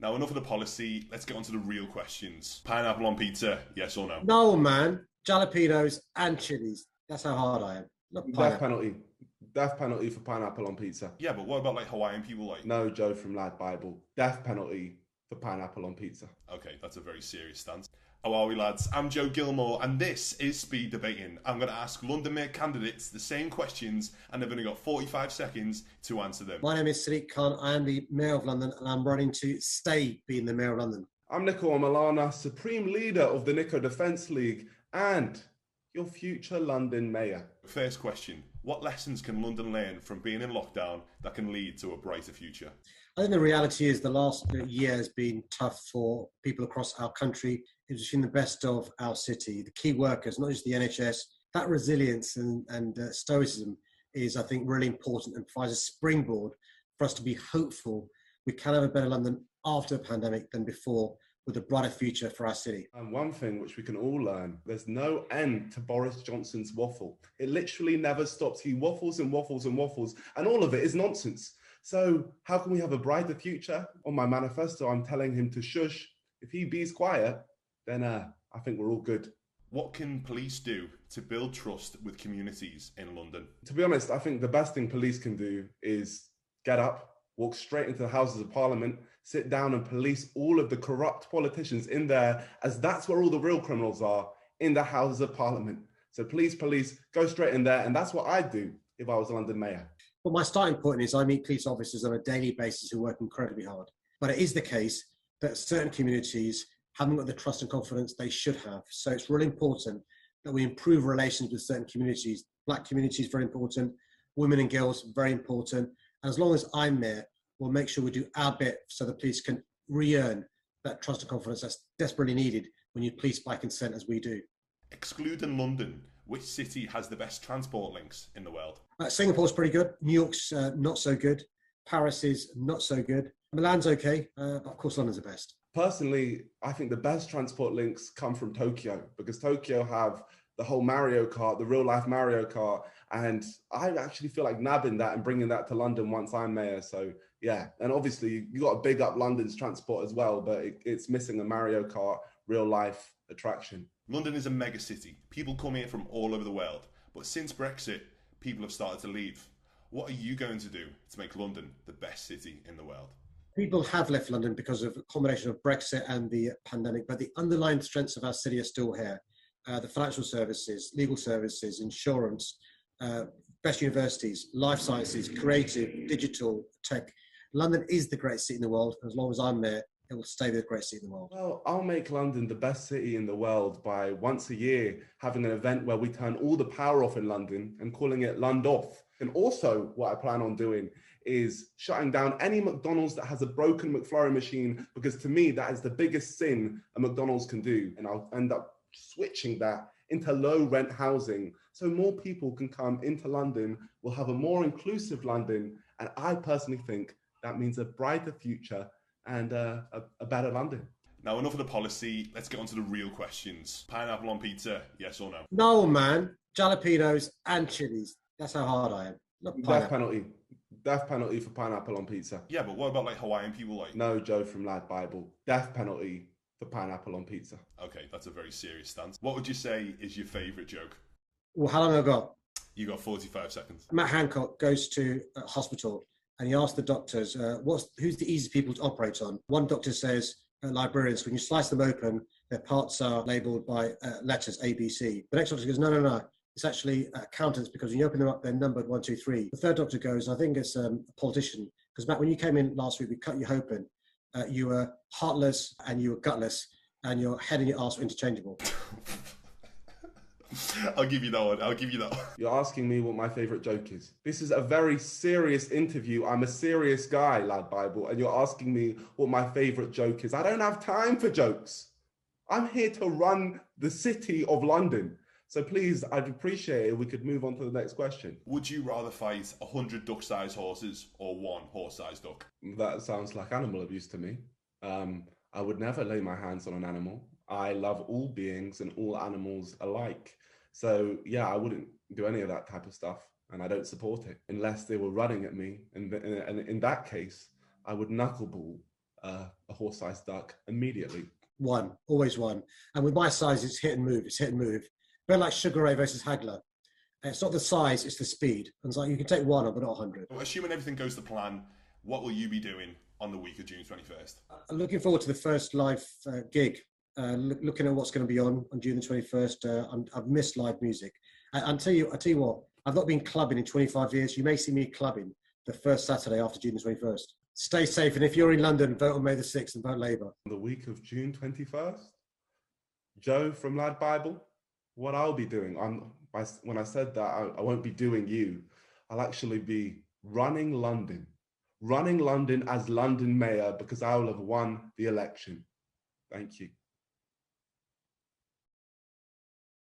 Now, enough of the policy. Let's get on to the real questions. Pineapple on pizza, yes or no? No, man. Jalapenos and chilies. That's how hard I am. Not Death pineapple. penalty. Death penalty for pineapple on pizza. Yeah, but what about like Hawaiian people like? No, Joe from Lad Bible. Death penalty for pineapple on pizza. Okay, that's a very serious stance. How are we, lads? I'm Joe Gilmore, and this is Speed Debating. I'm going to ask London Mayor candidates the same questions, and they've only got 45 seconds to answer them. My name is Sadiq Khan. I am the Mayor of London, and I'm running to stay being the Mayor of London. I'm Niko Omilana, Supreme Leader of the Niko Defence League, and your future London Mayor. First question. What lessons can London learn from being in lockdown that can lead to a brighter future? I think the reality is the last year has been tough for people across our country. It's been the best of our city. The key workers, not just the NHS, that resilience and stoicism is, I think, really important and provides a springboard for us to be hopeful we can have a better London after the pandemic than before, with a brighter future for our city. And one thing which we can all learn, there's no end to Boris Johnson's waffle. It literally never stops. He waffles and waffles and waffles, and all of it is nonsense. So how can we have a brighter future? On my manifesto, I'm telling him to shush. If he bees quiet, then I think we're all good. What can police do to build trust with communities in London? To be honest, I think the best thing police can do is get up, walk straight into the Houses of Parliament, sit down and police all of the corrupt politicians in there, as that's where all the real criminals are, in the Houses of Parliament. So please, police, go straight in there. And that's what I'd do if I was a London mayor. Well, my starting point is I meet police officers on a daily basis who work incredibly hard. But it is the case that certain communities haven't got the trust and confidence they should have. So it's really important that we improve relations with certain communities. Black communities, very important. Women and girls, very important. And as long as I'm there, we'll make sure we do our bit so the police can re-earn that trust and confidence that's desperately needed when you police by consent, as we do. Excluding London, which city has the best transport links in the world? Singapore's pretty good. New York's not so good. Paris is not so good. Milan's okay, but of course London's the best. Personally, I think the best transport links come from Tokyo, because Tokyo have the whole Mario Kart, the real life Mario Kart. And I actually feel like nabbing that and bringing that to London once I'm mayor. So yeah, and obviously you got to big up London's transport as well, but it's missing a Mario Kart real life attraction. London is a mega city. People come here from all over the world. But since Brexit, people have started to leave. What are you going to do to make London the best city in the world? People have left London because of a combination of Brexit and the pandemic, but the underlying strengths of our city are still here. The financial services, legal services, insurance, best universities, life sciences, creative, digital, tech. London is the greatest city in the world. As long as I'm there, it will stay the greatest city in the world. Well, I'll make London the best city in the world by once a year having an event where we turn all the power off in London and calling it Lundoff. And also what I plan on doing is shutting down any McDonald's that has a broken McFlurry machine, because to me, that is the biggest sin a McDonald's can do. And I'll end up switching that into low rent housing so more people can come into London. We'll have a more inclusive London. And I personally think that means a brighter future and a better London. Now, enough of the policy. Let's get on to the real questions. Pineapple on pizza, yes or no? No, man. Jalapenos and chilies. That's how hard I am. Not pineapple. Death penalty. Death penalty for pineapple on pizza. Yeah, but what about like Hawaiian people like? No, Joe from Lad Bible. Death penalty for pineapple on pizza. Okay, that's a very serious stance. What would you say is your favourite joke? Well, how long have I got? You got 45 seconds. Matt Hancock goes to a hospital and he asks the doctors, who's the easiest people to operate on? One doctor says, librarians. When you slice them open, their parts are labelled by letters A, B, C. The next doctor goes, no. It's actually accountants, because when you open them up, they're numbered 1, 2, 3. The third doctor goes, I think it's a politician. Because Matt, when you came in last week, we cut you open. You were heartless and you were gutless, and your head and your arse were interchangeable. I'll give you that one. You're asking me what my favourite joke is. This is a very serious interview. I'm a serious guy, Lad Bible, and you're asking me what my favourite joke is. I don't have time for jokes. I'm here to run the city of London. So please, I'd appreciate it if we could move on to the next question. Would you rather fight 100 duck-sized horses or 1 horse-sized duck? That sounds like animal abuse to me. I would never lay my hands on an animal. I love all beings and all animals alike. So yeah, I wouldn't do any of that type of stuff, and I don't support it unless they were running at me. And in that case, I would knuckleball a horse-sized duck immediately. One, always one. And with my size, it's hit and move. It's hit and move. Very like Sugar Ray versus Hagler. It's not the size, it's the speed. And it's like you can take one, but not 100. Assuming everything goes to plan, what will you be doing on the week of June 21st? I'm looking forward to the first live gig. Looking at what's going to be on June the 21st. I've missed live music. I'll tell you what, I've not been clubbing in 25 years. You may see me clubbing the first Saturday after June the 21st. Stay safe. And if you're in London, vote on May the 6th and vote Labour. The week of June 21st, Joe from Lad Bible, what I'll be doing, when I said that, I won't be doing you. I'll actually be running London as London Mayor because I will have won the election. Thank you.